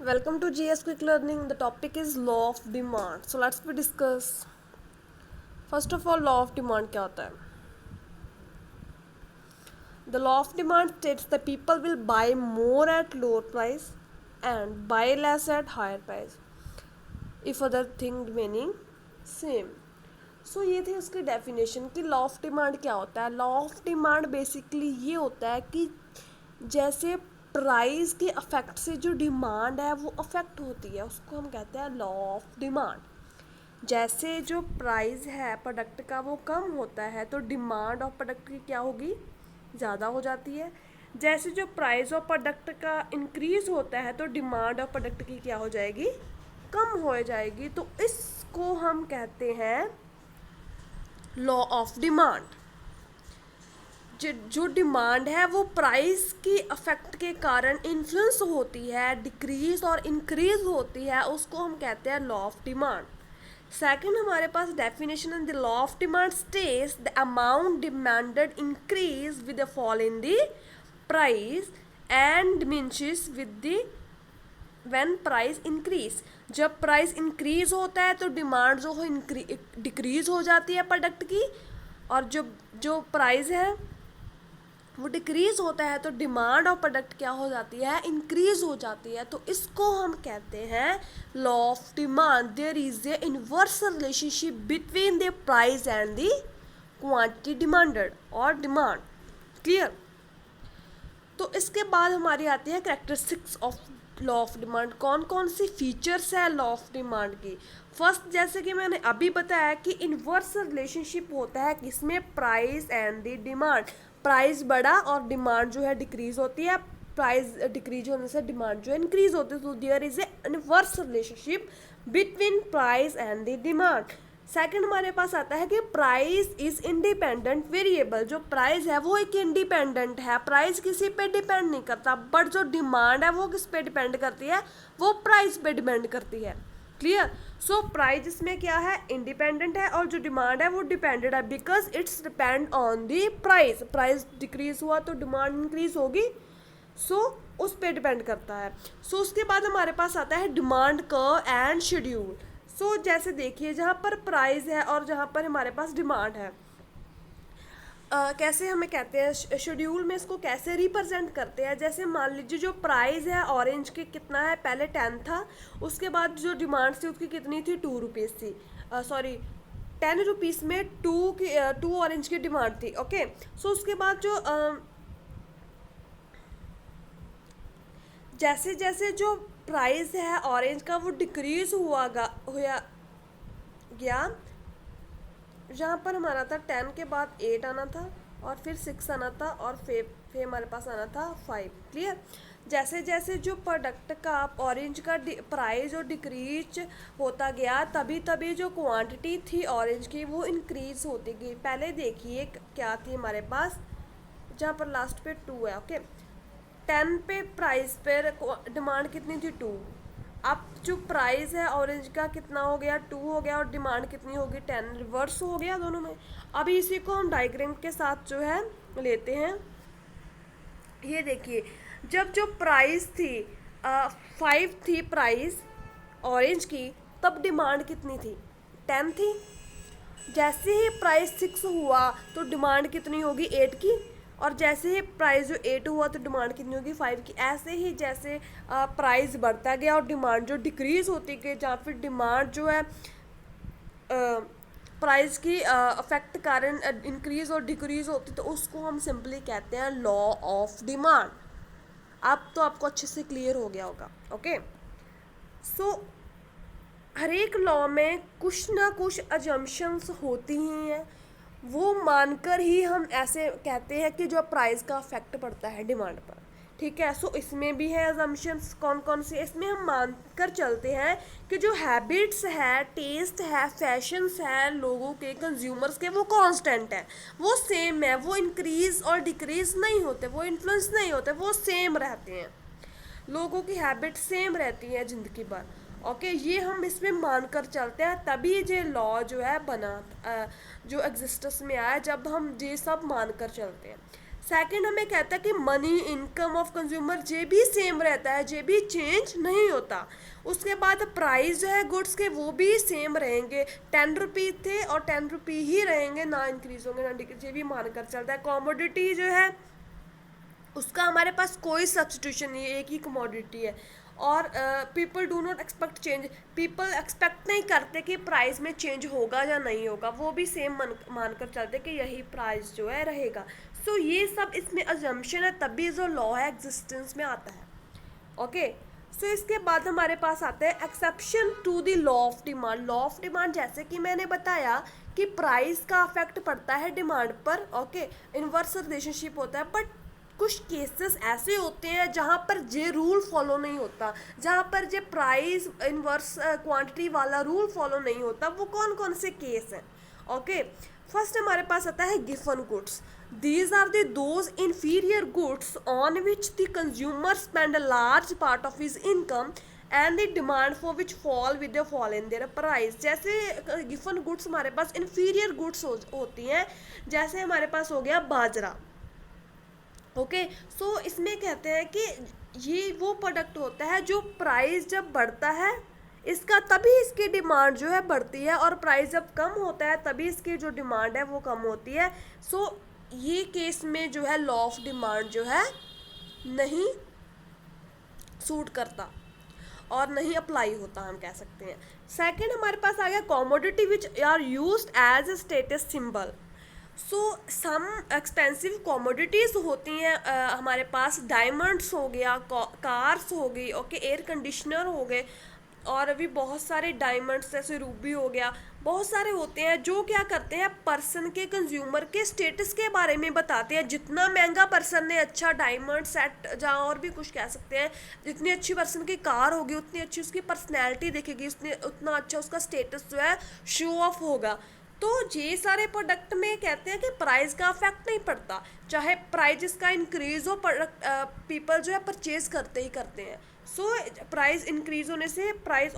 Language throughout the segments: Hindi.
Welcome to GS Quick Learning. The topic is law of demand. So let's we discuss. First of all, law of demand क्या होता है? The law of demand states that people will buy more at lower price and buy less at higher price if other thing remaining same. सो ये थी उसकी डेफिनेशन कि लॉ ऑफ डिमांड क्या होता है. लॉ ऑफ डिमांड बेसिकली ये होता है कि जैसे प्राइस के अफेक्ट से जो डिमांड है वो अफेक्ट होती है, उसको हम कहते हैं लॉ ऑफ डिमांड. जैसे जो प्राइस है प्रोडक्ट का वो कम होता है तो डिमांड ऑफ प्रोडक्ट की क्या होगी, ज़्यादा हो जाती है. जैसे जो प्राइस ऑफ प्रोडक्ट का इंक्रीज होता है तो डिमांड ऑफ प्रोडक्ट की क्या हो जाएगी, कम हो जाएगी. तो इसको हम कहते हैं लॉ ऑफ डिमांड. जो डिमांड है वो प्राइस की अफेक्ट के कारण इन्फ्लुएंस होती है, डिक्रीज और इंक्रीज होती है, उसको हम कहते हैं लॉ ऑफ डिमांड. सेकंड हमारे पास definition in the law of demand states the amount demanded increase with the fall in the price and diminishes with the when price increase. जब प्राइस इंक्रीज होता है तो डिमांड जो हो डिक्रीज हो जाती है प्रोडक्ट की, और जो प्राइस है वो डिक्रीज होता है तो डिमांड ऑफ प्रोडक्ट क्या हो जाती है, इंक्रीज हो जाती है. तो इसको हम कहते हैं law of demand. There is a inverse relationship between the price and the quantity demanded और डिमांड. क्लियर. तो इसके बाद हमारी आती है characteristics of law of demand. कौन कौन सी फीचर्स है लॉ ऑफ डिमांड की. फर्स्ट, जैसे कि मैंने अभी बताया कि इनवर्स रिलेशनशिप होता है किसमें, price and the demand. Price बढ़ा और डिमांड जो है डिक्रीज होती है, प्राइस डिक्रीज होने से डिमांड जो है इंक्रीज होती है. तो there is a inverse relationship between price and the demand. Second हमारे पास आता है कि प्राइस इज इंडिपेंडेंट वेरिएबल. जो प्राइस है वो एक इंडिपेंडेंट है, प्राइस किसी पे डिपेंड नहीं करता. बट जो डिमांड है वो किस पे डिपेंड करती है, वो प्राइस पे डिपेंड करती है. क्लियर. सो प्राइस इसमें क्या है, इंडिपेंडेंट है, और जो डिमांड है वो डिपेंडेंट है because it's depend on the price. Price decrease हुआ तो डिमांड इंक्रीज होगी, सो उस पर डिपेंड करता है. सो उसके बाद हमारे पास आता है डिमांड कर्व एंड शेड्यूल. सो जैसे देखिए जहाँ पर प्राइस है और जहाँ पर हमारे पास डिमांड है, कैसे हमें कहते हैं शेड्यूल में इसको कैसे रिप्रेजेंट करते हैं. जैसे मान लीजिए जो प्राइस है ऑरेंज की कितना है, पहले 10 था, उसके बाद जो डिमांड थी उसकी कितनी थी, 2 रुपीज़ थी. सॉरी 10 रुपीज़ में 2 ऑरेंज की डिमांड थी. ओके. सो उसके बाद जो जैसे जैसे जो प्राइस है ऑरेंज का वो डिक्रीज हुआ गया. जहाँ पर हमारा था 10 के बाद 8 आना था और फिर 6 आना था और फिर हमारे पास आना था 5. क्लियर. जैसे जैसे जो प्रोडक्ट का ऑरेंज का प्राइस जो डिक्रीज होता गया तभी तभी जो क्वांटिटी थी ऑरेंज की वो इंक्रीज होती गई. पहले देखिए क्या थी हमारे पास, जहाँ पर लास्ट पे 2 है. ओके. 10 पे प्राइस पर डिमांड कितनी थी, 2. अब जो प्राइस है ऑरेंज का कितना हो गया, 2 हो गया, और डिमांड कितनी होगी, 10. रिवर्स हो गया दोनों में. अभी इसी को हम डायग्राम के साथ जो है लेते हैं. ये देखिए जब जो प्राइस थी 5 थी प्राइस ऑरेंज की, तब डिमांड कितनी थी, 10 थी. जैसे ही प्राइस 6 हुआ तो डिमांड कितनी होगी, 8 की. और जैसे ही प्राइस जो 8 हुआ तो डिमांड कितनी होगी, 5 की. ऐसे ही जैसे प्राइस बढ़ता गया और डिमांड जो डिक्रीज होती गई, जहाँ फिर डिमांड जो है प्राइस की अफेक्ट कारण इंक्रीज और डिक्रीज होती, तो उसको हम सिंपली कहते हैं लॉ ऑफ डिमांड. अब तो आपको अच्छे से क्लियर हो गया होगा. ओके. सो हर एक लॉ में कुछ ना कुछ अजम्पशंस होती ही हैं, वो मानकर ही हम ऐसे कहते हैं कि जो प्राइस का अफेक्ट पड़ता है डिमांड पर. ठीक है. सो इसमें भी है अजम्पशंस. कौन कौन सी, इसमें हम मानकर चलते हैं कि जो हैबिट्स है, टेस्ट है, फैशंस है लोगों के, कंज्यूमर्स के, वो कांस्टेंट है, वो सेम है, वो इंक्रीज और डिक्रीज नहीं होते, वो इन्फ्लुएंस नहीं होते, वो सेम रहते हैं. लोगों की हैबिट सेम रहती है ज़िंदगी भर. ओके. ये हम इसमें मानकर चलते हैं, तभी ये लॉ जो है बना, जो एग्जिस्टेंस में आया, जब हम ये सब मानकर चलते हैं. सेकंड हमें कहता है कि मनी इनकम ऑफ कंज्यूमर जे भी सेम रहता है, जे भी चेंज नहीं होता। उसके बाद प्राइस जो है गुड्स के वो भी सेम रहेंगे, 10 रुपी थे और 10 रुपी ही रहेंगे, ना इंक्रीज होंगे ना डिक्रीज, ये भी मानकर चलता है। कॉमोडिटी जो है उसका हमारे पास कोई सब्सटीट्यूशन नहीं है, एक ही कमोडिटी है। और people do not expect change, people expect नहीं करते कि प्राइस में चेंज होगा या नहीं होगा, वो भी सेम मानकर चलते कि यही प्राइस जो है रहेगा। सो ये सब इसमें अजम्पशन है, तभी जो लॉ है एग्जिस्टेंस में आता है। ओके, सो इसके बाद हमारे पास आता है exception to the law of demand. Law of demand जैसे कि मैंने बताया कि प्राइस का अफेक्ट पड़ता है डिमांड पर, ओके, इनवर्स रिलेशनशिप होता है। बट कुछ केसेस ऐसे होते हैं जहाँ पर ये रूल फॉलो नहीं होता, जहाँ पर ये प्राइस इनवर्स क्वांटिटी वाला रूल फॉलो नहीं होता। वो कौन कौन से केस हैं? ओके, फर्स्ट हमारे पास आता है given goods. These are the those inferior goods on which the consumer spend a large part of his income and the demand for which fall with the fall in their price। जैसे गिवन गुड्स हमारे पास inferior goods होती हैं, जैसे हमारे पास हो गया बाजरा। ओके, सो इसमें कहते हैं कि ये वो प्रोडक्ट होता है जो प्राइस जब बढ़ता है इसका तभी इसकी डिमांड जो है बढ़ती है, और प्राइस जब कम होता है तभी इसकी जो डिमांड है वो कम होती है। सो ये केस में जो है लॉ ऑफ डिमांड जो है नहीं सूट करता और नहीं अप्लाई होता, हम कह सकते हैं। सेकंड हमारे पास आ गया commodity which are used as a status symbol. So some expensive commodities होती हैं हमारे पास, डायमंड्स हो गया, कार्स हो गई, ओके, एयर कंडीशनर हो गए, और अभी बहुत सारे डायमंड्स जैसे रूबी हो गया, बहुत सारे होते हैं जो क्या करते हैं पर्सन के, कंज्यूमर के स्टेटस के बारे में बताते हैं। जितना महंगा पर्सन ने अच्छा डायमंड सेट, जहाँ और भी कुछ कह सकते हैं, जितनी अच्छी पर्सन की कार होगी उतनी अच्छी उसकी पर्सनैलिटी दिखेगी, उतना अच्छा उसका स्टेटस जो है शो ऑफ होगा। तो ये सारे प्रोडक्ट में कहते हैं कि प्राइस का अफेक्ट नहीं पड़ता, चाहे प्राइस इसका इंक्रीज हो, प्रोडक्ट पीपल जो है परचेज करते ही करते हैं। सो प्राइस इंक्रीज होने से प्राइस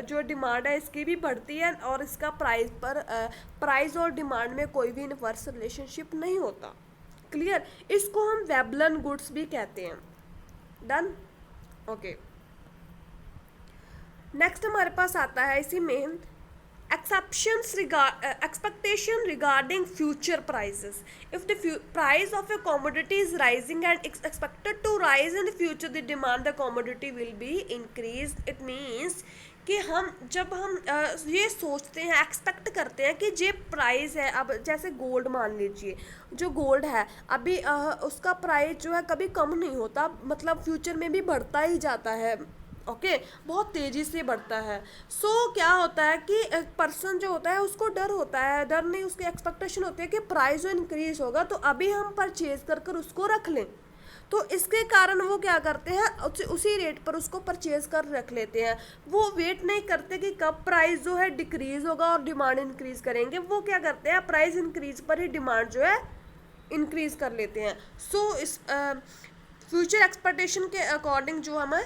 जो डिमांड है इसकी भी बढ़ती है, और इसका प्राइस पर प्राइस और डिमांड में कोई भी इनवर्स रिलेशनशिप नहीं होता। क्लियर? इसको हम वेबलन गुड्स भी कहते हैं। डन? ओके, नेक्स्ट हमारे पास आता है इसी में expectation regarding future prices. If the price of a commodity is rising and expected to rise in the future, the demand the commodity will be increased. It means कि जब हम ये सोचते हैं, एक्सपेक्ट करते हैं कि जे प्राइस है, अब जैसे गोल्ड मान लीजिए, जो गोल्ड है अभी उसका प्राइस जो है कभी कम नहीं होता, मतलब फ्यूचर में भी बढ़ता ही जाता है, ओके, बहुत तेज़ी से बढ़ता है। सो क्या होता है कि पर्सन जो होता है उसको डर होता है, डर नहीं, उसकी एक्सपेक्टेशन होती है कि प्राइस जो इंक्रीज होगा तो अभी हम परचेज कर उसको रख लें। तो इसके कारण वो क्या करते हैं, उसी रेट पर उसको परचेज कर रख लेते हैं। वो वेट नहीं करते कि कब प्राइस जो है डिक्रीज होगा और डिमांड इंक्रीज करेंगे, वो क्या करते हैं प्राइस इंक्रीज पर ही डिमांड जो है इंक्रीज कर लेते हैं। सो इस फ्यूचर एक्सपेक्टेशन के अकॉर्डिंग जो हमें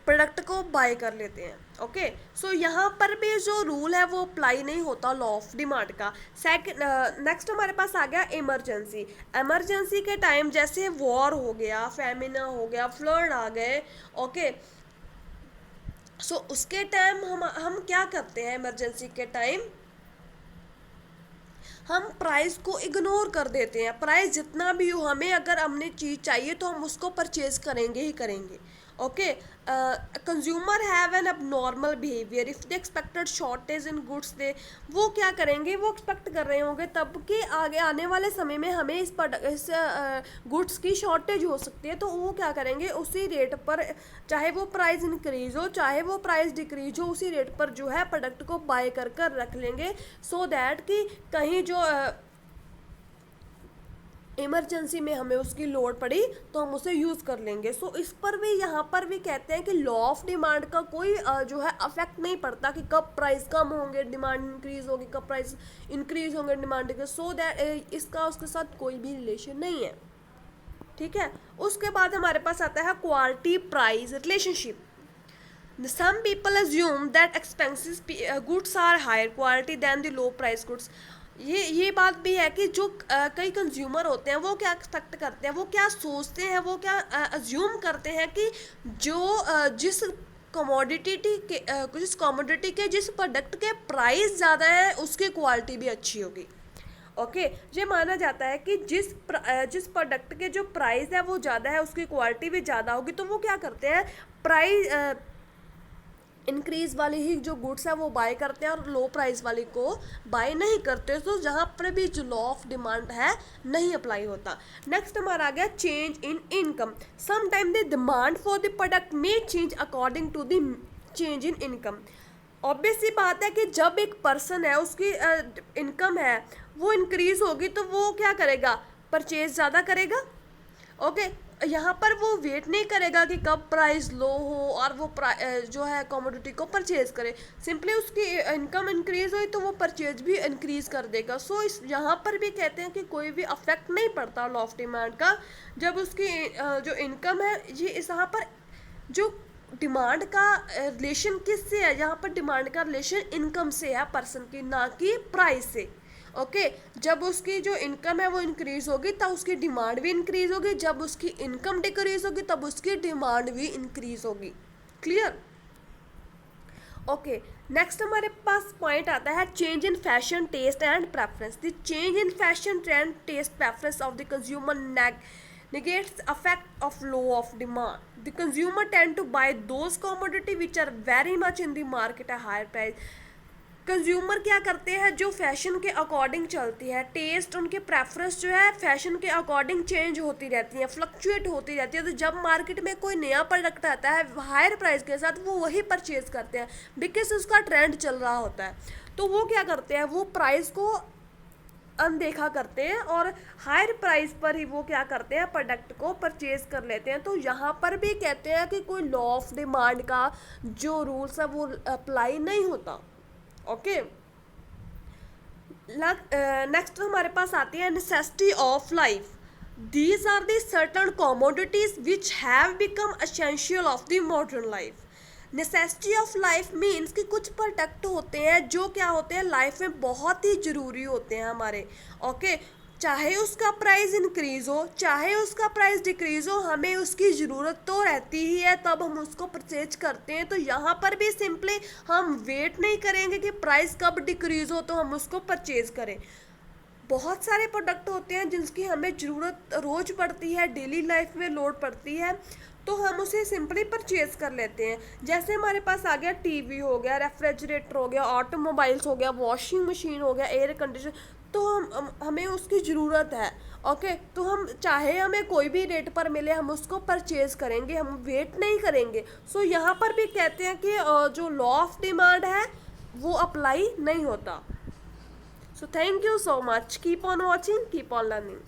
प्रोडक्ट को बाय कर लेते हैं। ओके, सो यहाँ पर भी जो रूल है वो अप्लाई नहीं होता लॉ ऑफ डिमांड का। नेक्स्ट हमारे पास आ गया इमरजेंसी। इमरजेंसी के टाइम जैसे वॉर हो गया, फेमिना हो गया, फ्लड आ गए, ओके, सो उसके टाइम हम क्या करते हैं, इमरजेंसी के टाइम हम प्राइस को इग्नोर कर देते हैं। प्राइस जितना भी हो, हमें अगर हमने चीज़ चाहिए तो हम उसको परचेज करेंगे ही करेंगे। Okay, consumer have an abnormal behaviour if they expected shortage in goods, they वो क्या करेंगे, वो एक्सपेक्ट कर रहे होंगे तब कि आगे आने वाले समय में हमें इस गुड्स की शॉर्टेज हो सकती है, तो वो क्या करेंगे उसी रेट पर, चाहे वो प्राइस इंक्रीज हो चाहे वो प्राइस डिक्रीज हो, उसी रेट पर जो है प्रोडक्ट को बाय कर रख लेंगे, सो दैट कि कहीं जो इमरजेंसी में हमें उसकी लोड़ पड़ी तो हम उसे यूज़ कर लेंगे। सो इस पर भी, यहाँ पर भी कहते हैं कि लॉ ऑफ डिमांड का कोई जो है अफेक्ट नहीं पड़ता कि कब प्राइस कम होंगे डिमांड इंक्रीज होगी, कब प्राइस इंक्रीज होंगे डिमांड डिक्रीज, सो दैट इसका उसके साथ कोई भी रिलेशन नहीं है। ठीक है, उसके बाद हमारे पास आता है quality price relationship. Some people assume that expensive goods are higher quality than the low price goods. ये बात भी है कि जो कई कंज्यूमर होते हैं वो क्या एक्सपेक्ट करते हैं, वो क्या सोचते हैं, वो क्या अज्यूम करते हैं कि जो जिस कमोडिटी के जिस प्रोडक्ट के प्राइस ज़्यादा है उसकी क्वालिटी भी अच्छी होगी। ओके ये माना जाता है कि जिस प्रोडक्ट के जो प्राइस है वो ज़्यादा है उसकी क्वालिटी भी ज़्यादा होगी, तो वो क्या करते हैं, प्राइस इंक्रीज वाली ही जो गुड्स है वो बाय करते हैं और लो प्राइस वाली को बाय नहीं करते, तो जहाँ पर भी जो लॉ ऑफ डिमांड है नहीं अप्लाई होता। नेक्स्ट हमारा आ गया change in income. Some time the demand for the product may change according to the change in income. Obvious सी बात है कि जब एक पर्सन है उसकी इनकम है वो इंक्रीज होगी तो वो क्या करेगा, परचेज ज़्यादा करेगा। ओके यहाँ पर वो वेट नहीं करेगा कि कब प्राइस लो हो और वो जो है कमोडिटी को परचेज करे, सिंपली उसकी इनकम इंक्रीज हुई तो वो परचेज भी इंक्रीज कर देगा। सो इस यहाँ पर भी कहते हैं कि कोई भी अफेक्ट नहीं पड़ता लॉ ऑफ डिमांड का जब उसकी जो इनकम है, ये इस यहाँ पर जो डिमांड का रिलेशन किससे है, यहाँ पर डिमांड का रिलेशन इनकम से है पर्सन की, ना कि प्राइस से। ओके जब उसकी जो इनकम है वो इंक्रीज होगी तब उसकी डिमांड भी इंक्रीज होगी, जब उसकी इनकम डिक्रीज होगी तब उसकी डिमांड भी इंक्रीज होगी। क्लियर। ओके नेक्स्ट हमारे पास पॉइंट आता है change in fashion taste and preference. The change in fashion trend taste preference of the consumer negates effect of law of demand. The consumer tend to buy those commodity which are very much in the market at higher price. Consumer क्या करते हैं, जो फैशन के अकॉर्डिंग चलती है, टेस्ट उनके प्रेफरेंस जो है फैशन के अकॉर्डिंग चेंज होती रहती है, फ्लक्चुएट होती रहती है। तो जब मार्केट में कोई नया प्रोडक्ट आता है हायर प्राइस के साथ वो वही परचेज करते हैं बिकॉज उसका ट्रेंड चल रहा होता है। तो वो क्या करते हैं, वो प्राइस को अनदेखा करते हैं और हायर प्राइस पर ही वो क्या करते हैं, प्रोडक्ट को परचेज कर लेते हैं। तो यहाँ पर भी कहते हैं कि कोई लॉ ऑफ डिमांड का जो रूल्स है वो अप्लाई नहीं होता। ओके नेक्स्ट हमारे पास आती है necessity of life. These are the certain commodities which have become essential of the modern life. Necessity of life means कि कुछ प्रोडक्ट होते हैं जो क्या होते हैं लाइफ में बहुत ही ज़रूरी होते हैं हमारे। ओके चाहे उसका प्राइस इंक्रीज हो चाहे उसका प्राइस डिक्रीज हो, हमें उसकी ज़रूरत तो रहती ही है तब हम उसको परचेज करते हैं। तो यहाँ पर भी सिंपली हम वेट नहीं करेंगे कि प्राइस कब डिक्रीज हो तो हम उसको परचेज करें। बहुत सारे प्रोडक्ट होते हैं जिनकी हमें ज़रूरत रोज़ पड़ती है, डेली लाइफ में लोड पड़ती है, तो हम उसे सिंपली परचेज कर लेते हैं। जैसे हमारे पास आ गया टीवी हो गया, रेफ्रिजरेटर हो गया, ऑटोमोबाइल्स हो गया, वॉशिंग मशीन हो गया, एयर कंडीशनर, तो हमें उसकी ज़रूरत है। ओके तो हम चाहे हमें कोई भी रेट पर मिले हम उसको परचेज करेंगे, हम वेट नहीं करेंगे। सो यहाँ पर भी कहते हैं कि जो लॉ ऑफ डिमांड है वो अप्लाई नहीं होता। So thank you so much. Keep on watching, keep on learning.